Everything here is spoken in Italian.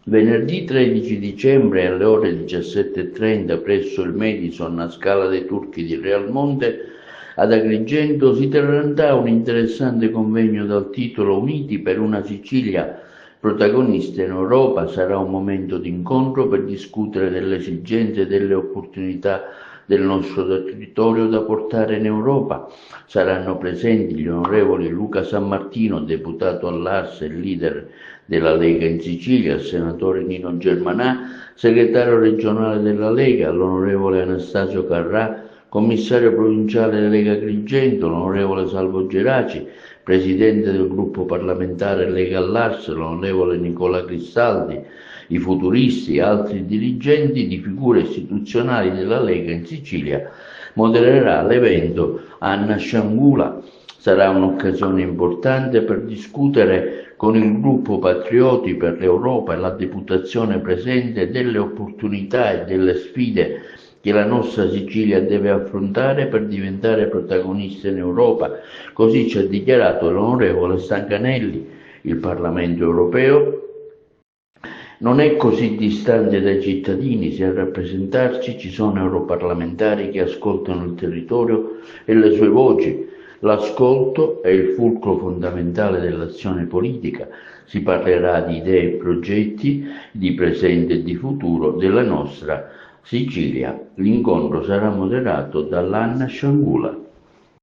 Venerdì 13 dicembre alle ore 17:30 presso il Madison a Scala dei Turchi di Realmonte ad Agrigento si terrà un interessante convegno dal titolo Uniti per una Sicilia protagonista in Europa. Sarà un momento di incontro per discutere delle esigenze e delle opportunità del nostro territorio da portare in Europa. Saranno presenti gli onorevoli Luca Sammartino, deputato all'Ars e leader della Lega in Sicilia, il senatore Nino Germanà, segretario regionale della Lega, l'onorevole Anastasio Carrà, commissario provinciale della Lega Agrigento, l'onorevole Salvo Geraci, presidente del gruppo parlamentare Lega all'Ars, l'onorevole Nicola Cristaldi, i futuristi e altri dirigenti di figure istituzionali della Lega in Sicilia. Modererà l'evento Anna Sciangula. Sarà un'occasione importante per discutere con il gruppo Patrioti per l'Europa e la deputazione presente delle opportunità e delle sfide che la nostra Sicilia deve affrontare per diventare protagonista in Europa. Così ci ha dichiarato l'onorevole Stancanelli. Il Parlamento europeo non è così distante dai cittadini, se a rappresentarci ci sono europarlamentari che ascoltano il territorio e le sue voci. L'ascolto è il fulcro fondamentale dell'azione politica. Si parlerà di idee e progetti, di presente e di futuro della nostra Sicilia. L'incontro sarà moderato dall'Anna Sciangula.